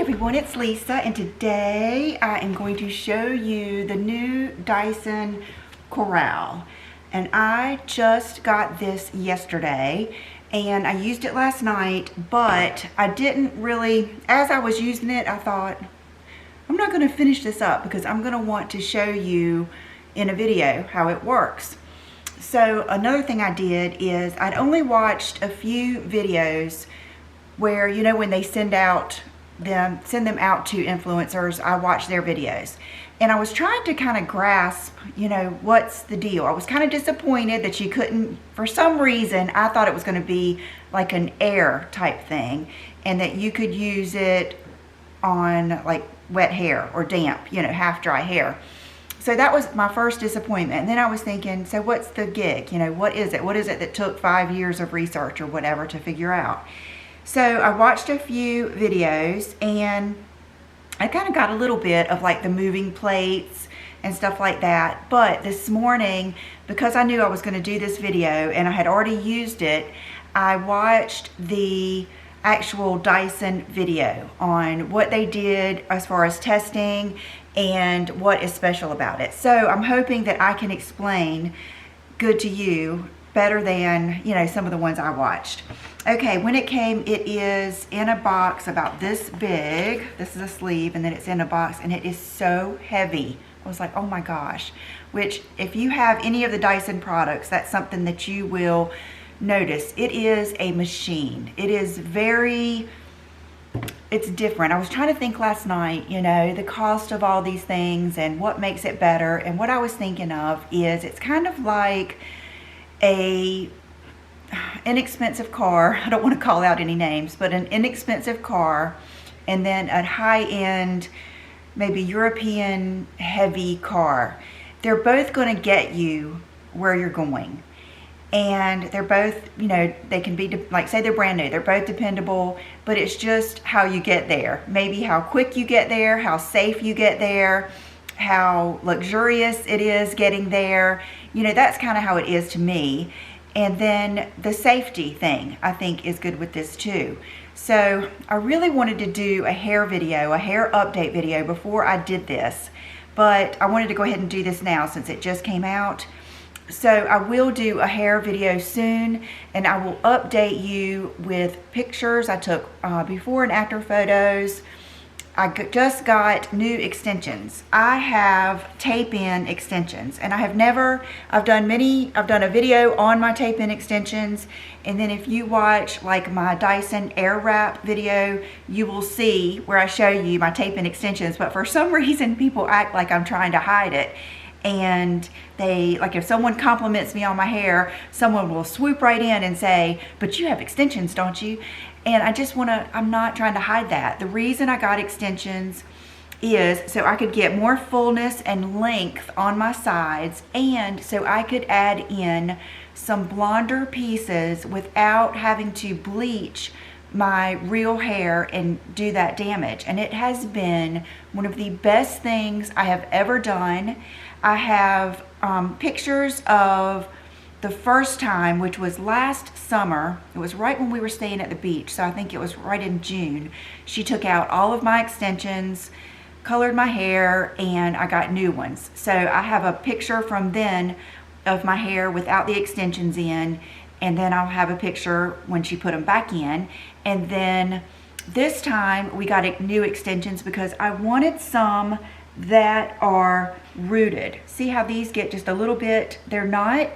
everyone, it's Lisa, and today I am going to show you the new Dyson Corrale. And I just got this yesterday and I used it last night, but I didn't really, as I was using it, I thought, I'm not going to finish this up because I'm going to want to show you in a video how it works. So another thing I did is I'd only watched a few videos where, you know, when they send them out to influencers, I watch their videos. And I was trying to kind of grasp, you know, what's the deal. I was kind of disappointed that you couldn't, for some reason, I thought it was going to be like an air type thing and that you could use it on like wet hair or damp, you know, half dry hair. So that was my first disappointment. And then I was thinking, so what's the gig? You know, what is it? What is it that took 5 years of research or whatever to figure out? So I watched a few videos and I kind of got a little bit of like the moving plates and stuff like that. But this morning, because I knew I was going to do this video and I had already used it, I watched the actual Dyson video on what they did as far as testing and what is special about it. So I'm hoping that I can explain good to you better than, you know, some of the ones I watched. Okay, when it came, it is in a box about this big. This is a sleeve, and then it's in a box, and it is so heavy. I was like, oh my gosh. Which, if you have any of the Dyson products, that's something that you will notice. It is a machine. It is it's different. I was trying to think last night, you know, the cost of all these things and what makes it better. And what I was thinking of is it's kind of like a inexpensive car. I don't want to call out any names, but an inexpensive car and then a high-end, maybe European heavy car. They're both going to get you where you're going. And they're both, you know, they can be, like, say they're brand new, they're both dependable, but it's just how you get there. Maybe how quick you get there, how safe you get there, how luxurious it is getting there. You know, that's kind of how it is to me. And then the safety thing, I think, is good with this too. So I really wanted to do a hair video, a hair update video before I did this, but I wanted to go ahead and do this now since it just came out. So I will do a hair video soon, and I will update you with pictures I took before and after photos. I just got new extensions. I have tape-in extensions, and I've done a video on my tape-in extensions, and then if you watch like my Dyson Airwrap video, you will see where I show you my tape-in extensions, but for some reason people act like I'm trying to hide it. And they, like, if someone compliments me on my hair, someone will swoop right in and say, but you have extensions, don't you? And I'm not trying to hide that. The reason I got extensions is so I could get more fullness and length on my sides, and so I could add in some blonder pieces without having to bleach my real hair and do that damage. And it has been one of the best things I have ever done. I have pictures of the first time, which was last summer. It was right when we were staying at the beach, so I think it was right in June. She took out all of my extensions, colored my hair, and I got new ones. So I have a picture from then of my hair without the extensions in, and then I'll have a picture when she put them back in. And then this time we got new extensions because I wanted some that are rooted. See how these get just a little bit, they're not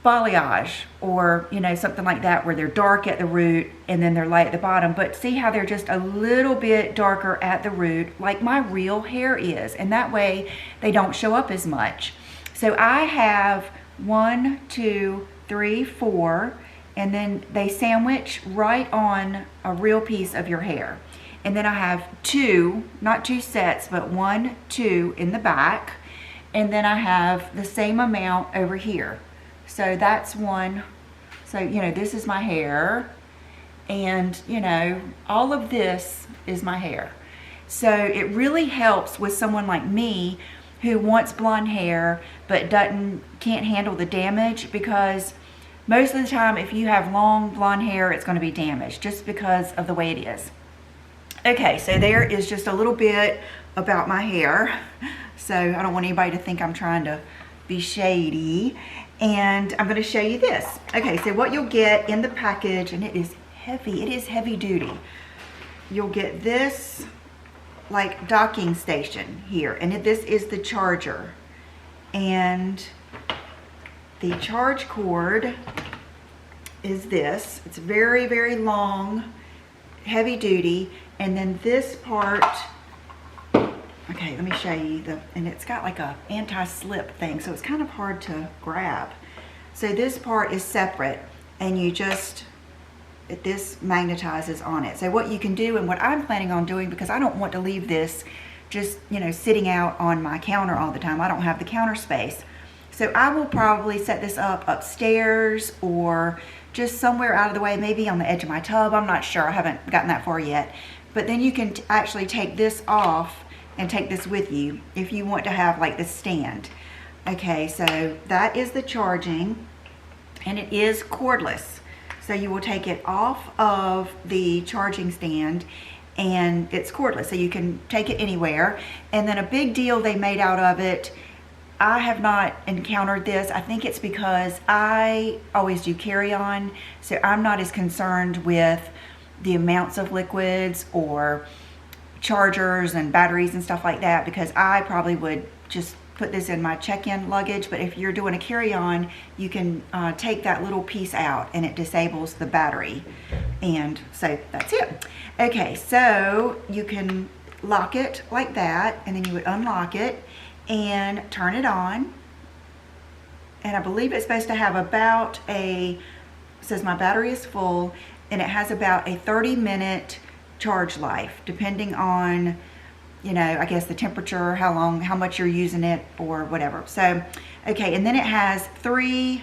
balayage or, you know, something like that where they're dark at the root and then they're light at the bottom, but see how they're just a little bit darker at the root like my real hair is, and that way they don't show up as much. So I have 1, 2, 3, 4, and then they sandwich right on a real piece of your hair. And then I have 2, not 2 sets, but 1, 2 in the back. And then I have the same amount over here. So that's one. So, you know, this is my hair. And, you know, all of this is my hair. So it really helps with someone like me who wants blonde hair but can't handle the damage, because most of the time if you have long blonde hair, it's going to be damaged just because of the way it is. Okay, so there is just a little bit about my hair. So I don't want anybody to think I'm trying to be shady. And I'm gonna show you this. Okay, so what you'll get in the package, and it is heavy duty. You'll get this like docking station here, and this is the charger. And the charge cord is this. It's very long, heavy duty. And then this part, okay, let me show you and it's got like a anti-slip thing, so it's kind of hard to grab. So this part is separate, and this magnetizes on it. So what you can do, and what I'm planning on doing, because I don't want to leave this just, you know, sitting out on my counter all the time. I don't have the counter space. So I will probably set this up upstairs or just somewhere out of the way, maybe on the edge of my tub. I'm not sure, I haven't gotten that far yet. But then you can actually take this off and take this with you if you want to have like this stand. Okay, so that is the charging, and it is cordless. So you will take it off of the charging stand, and it's cordless, so you can take it anywhere. And then a big deal they made out of it, I have not encountered this. I think it's because I always do carry-on, so I'm not as concerned with the amounts of liquids or chargers and batteries and stuff like that, because I probably would just put this in my check-in luggage. But if you're doing a carry-on, you can take that little piece out and it disables the battery. And so that's it. Okay, so you can lock it like that, and then you would unlock it and turn it on. And I believe it's supposed to have about it says my battery is full, and it has about a 30-minute charge life, depending on, you know, I guess the temperature, how much you're using it or whatever. So, okay, and then it has 3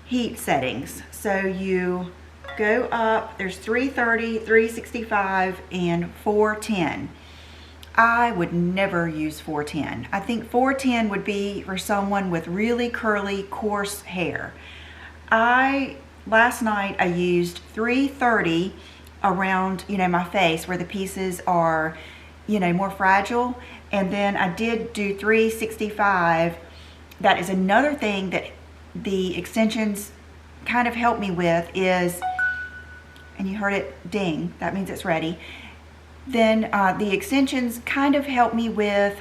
heat settings. So you go up, there's 330, 365, and 410. I would never use 410. I think 410 would be for someone with really curly, coarse hair. Last night I used 330 around, you know, my face where the pieces are, you know, more fragile. And then I did do 365. That is another thing that the extensions kind of help me with is, and you heard it ding, that means it's ready. Then the extensions kind of help me with,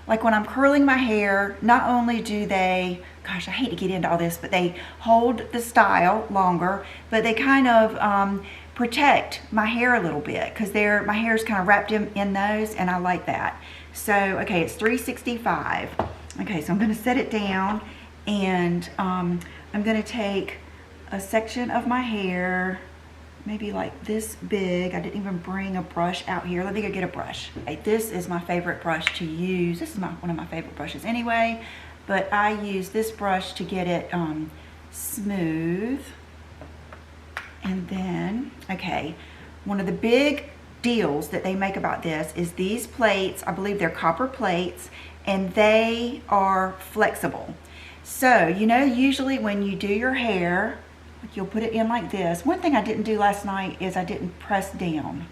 like when I'm curling my hair, not only do they, gosh, I hate to get into all this, but they hold the style longer, but they kind of protect my hair a little bit, because my hair is kind of wrapped in those, and I like that. So, okay, it's 365. Okay, so I'm going to set it down, and I'm going to take a section of my hair, maybe like this big. I didn't even bring a brush out here. Let me go get a brush. Okay, this is my favorite brush to use. This is one of my favorite brushes anyway, but I use this brush to get it smooth. And then, okay, one of the big deals that they make about this is these plates. I believe they're copper plates, and they are flexible. So, you know, usually when you do your hair, you'll put it in like this. One thing I didn't do last night is I didn't press down.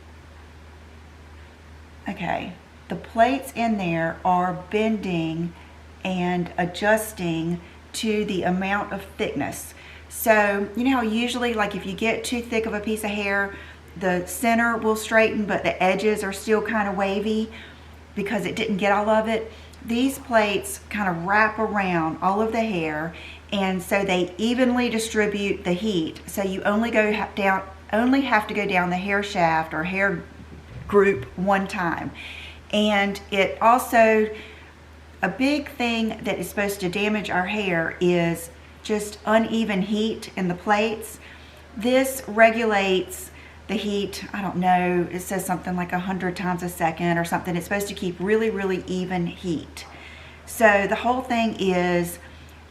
Okay, the plates in there are bending and adjusting to the amount of thickness. So, you know how usually, like if you get too thick of a piece of hair, the center will straighten, but the edges are still kind of wavy because it didn't get all of it. These plates kind of wrap around all of the hair, and so they evenly distribute the heat. So you only have to go down the hair shaft or hair group one time. And it also, a big thing that is supposed to damage our hair is just uneven heat in the plates. This regulates the heat, I don't know, it says something like 100 times a second or something. It's supposed to keep really, really even heat. So the whole thing is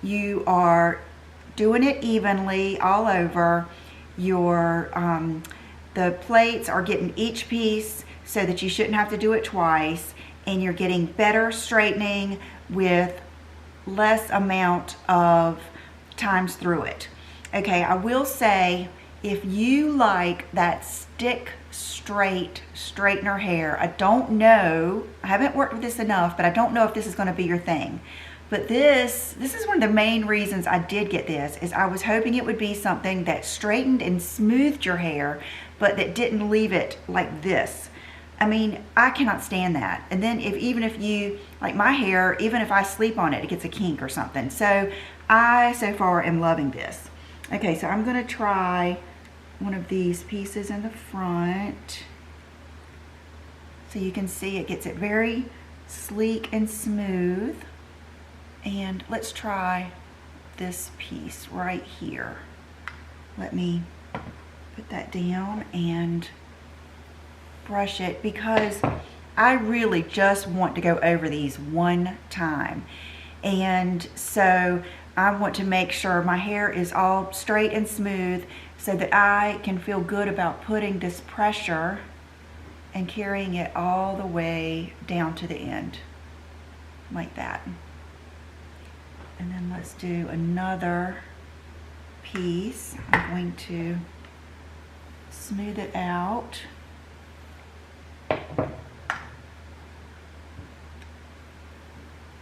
you are doing it evenly all over. The plates are getting each piece so that you shouldn't have to do it twice, and you're getting better straightening with less amount of times through it. Okay, I will say if you like that stick straight straightener hair, I don't know, I haven't worked with this enough, but I don't know if this is going to be your thing. But this is one of the main reasons I did get this, is I was hoping it would be something that straightened and smoothed your hair, but that didn't leave it like this. I mean, I cannot stand that. And then even if you, like my hair, even if I sleep on it, it gets a kink or something. So I, so far, am loving this. Okay, so I'm gonna try one of these pieces in the front. So you can see it gets it very sleek and smooth. And let's try this piece right here. Let me put that down and brush it, because I really just want to go over these one time. And so I want to make sure my hair is all straight and smooth so that I can feel good about putting this pressure and carrying it all the way down to the end, like that. And then let's do another piece. I'm going to smooth it out.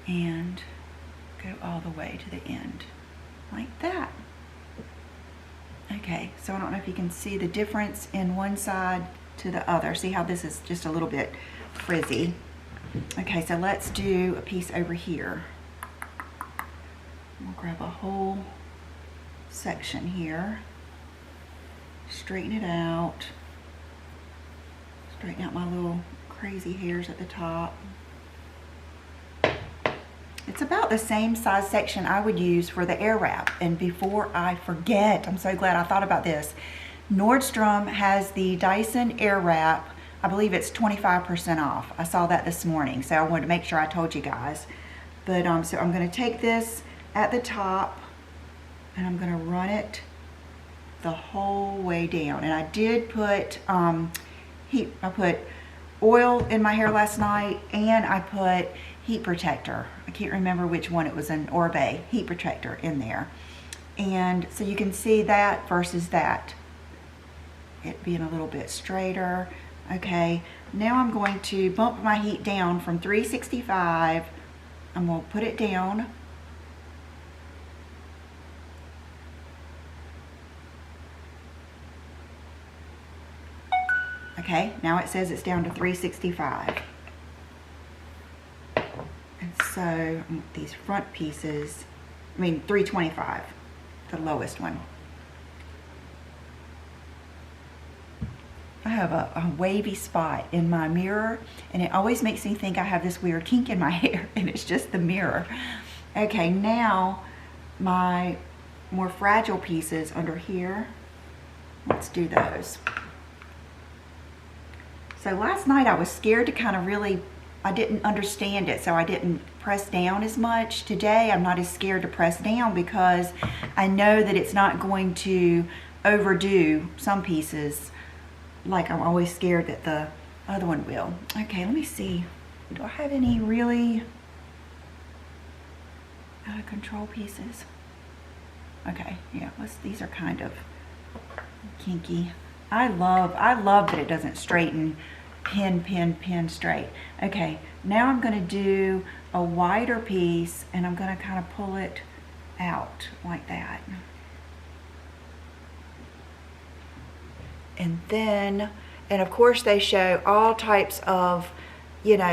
And go all the way to the end, like that. Okay, so I don't know if you can see the difference in one side to the other. See how this is just a little bit frizzy. Okay, so let's do a piece over here. We'll grab a whole section here, straighten it out, straighten out my little crazy hairs at the top. It's about the same size section I would use for the air wrap. And before I forget, I'm so glad I thought about this. Nordstrom has the Dyson air wrap. I believe it's 25% off. I saw that this morning, so I wanted to make sure I told you guys. But so I'm going to take this at the top and I'm going to run it the whole way down. And I did put I put oil in my hair last night, and I put heat protector. I can't remember which one it was, an Orbe heat protector in there. And so you can see that versus that, it being a little bit straighter. Okay, now I'm going to bump my heat down from 365. I'm going to put it down. Okay, now it says it's down to 365. And so these front pieces, 325, the lowest one. I have a wavy spot in my mirror, and it always makes me think I have this weird kink in my hair, and it's just the mirror. Okay, now my more fragile pieces under here, let's do those. So last night I was scared to kind of really, I didn't understand it, so I didn't press down as much. Today I'm not as scared to press down because I know that it's not going to overdo some pieces like I'm always scared that the other one will. Okay, let me see. Do I have any really out of control pieces? Okay, yeah, these are kind of kinky. I love that it doesn't straighten pin straight. Okay, now I'm going to do a wider piece, and I'm going to kind of pull it out like that. And then, and of course they show all types of,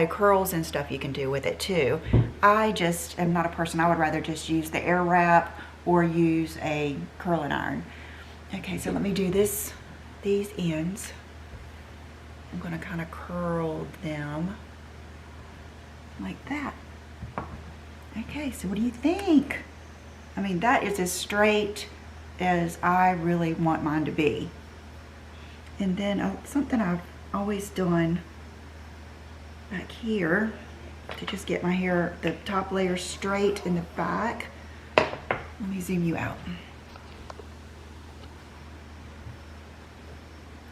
curls and stuff you can do with it too. I just am not a person, I would rather just use the air wrap or use a curling iron. Okay, so let me do these ends. I'm going to kind of curl them like that. Okay, so what do you think? That is as straight as I really want mine to be. And then something I've always done back here to just get my hair, the top layer straight in the back. Let me zoom you out.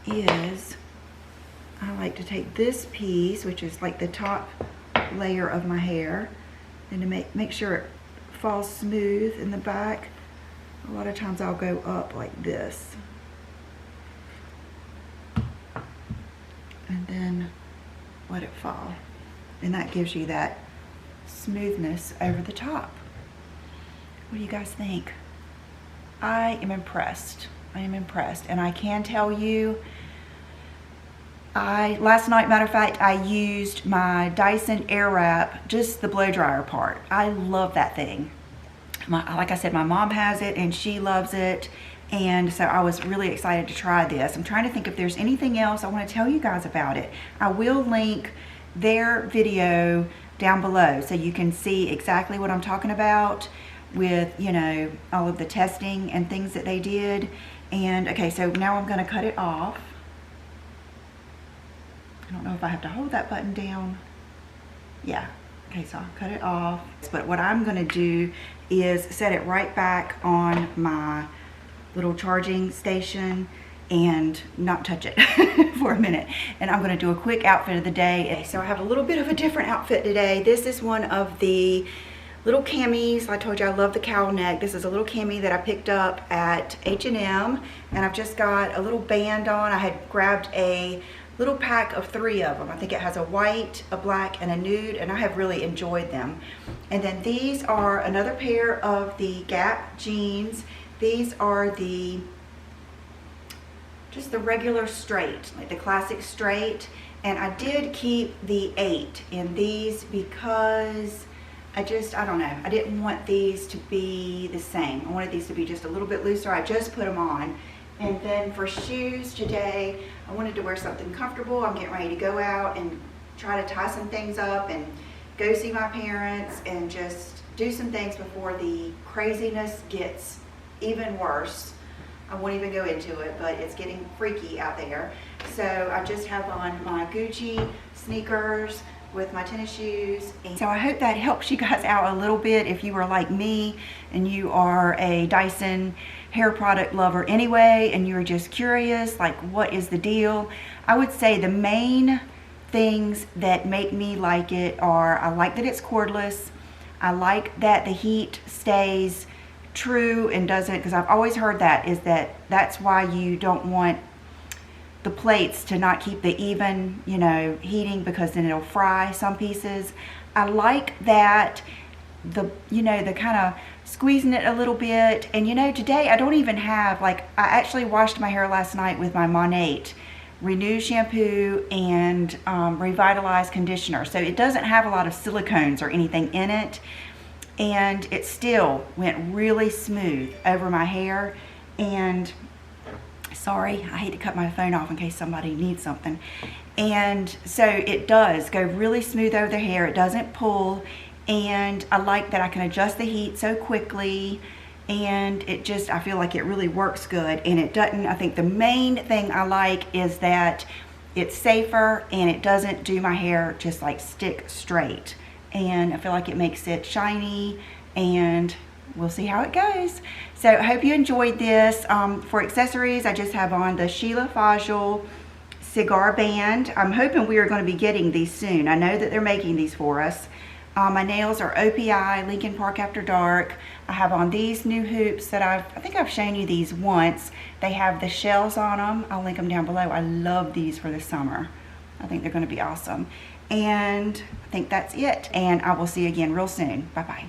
Is I like to take this piece, which is like the top layer of my hair, and to make sure it falls smooth in the back. A lot of times I'll go up like this and then let it fall. And that gives you that smoothness over the top. What do you guys think? I am impressed. I am impressed. And I can tell you, last night, matter of fact, I used my Dyson Airwrap, just the blow dryer part. I love that thing. Like I said, my mom has it and she loves it. And so I was really excited to try this. I'm trying to think if there's anything else I want to tell you guys about it. I will link their video down below so you can see exactly what I'm talking about with, you know, all of the testing and things that they did. And okay, so now I'm going to cut it off. I don't know if I have to hold that button down. Yeah. Okay, so I'll cut it off. But what I'm going to do is set it right back on my little charging station and not touch it for a minute. And I'm going to do a quick outfit of the day. So I have a little bit of a different outfit today. This is one of the little camis. I told you I love the cowl neck. This is a little cami that I picked up at H&M, and I've just got a little band on. I had grabbed a little pack of 3 of them. I think it has a white, a black, and a nude, and I have really enjoyed them. And then these are another pair of the Gap jeans. These are just the regular straight, like the classic straight. And I did keep the 8 in these because I don't know, I didn't want these to be the same. I wanted these to be just a little bit looser. I just put them on. And then for shoes today, I wanted to wear something comfortable. I'm getting ready to go out and try to tie some things up and go see my parents and just do some things before the craziness gets even worse. I won't even go into it, but it's getting freaky out there. So I just have on my Gucci sneakers with my tennis shoes. And so I hope that helps you guys out a little bit if you are like me and you are a Dyson hair product lover anyway, and you're just curious, like, what is the deal? I would say the main things that make me like it are, I like that it's cordless. I like that the heat stays true and doesn't, because I've always heard that, is that's why you don't want the plates to not keep the even, you know, heating, because then it'll fry some pieces. I like that the kind of squeezing it a little bit. And you know, today I don't even have, like, I actually washed my hair last night with my Monat Renew shampoo and Revitalize conditioner, so it doesn't have a lot of silicones or anything in it, and it still went really smooth over my hair. And sorry, I hate to cut my phone off in case somebody needs something. And so it does go really smooth over the hair. It doesn't pull. And I like that I can adjust the heat so quickly. And it just, I feel like it really works good. And it doesn't, I think the main thing I like is that it's safer and it doesn't do my hair just like stick straight. And I feel like it makes it shiny, and we'll see how it goes. So I hope you enjoyed this. For accessories, I just have on the Sheila Fajl cigar band. I'm hoping we are going to be getting these soon. I know that they're making these for us. My nails are OPI, Lincoln Park After Dark. I have on these new hoops that I think I've shown you these once. They have the shells on them. I'll link them down below. I love these for the summer. I think they're going to be awesome. And I think that's it. And I will see you again real soon. Bye-bye.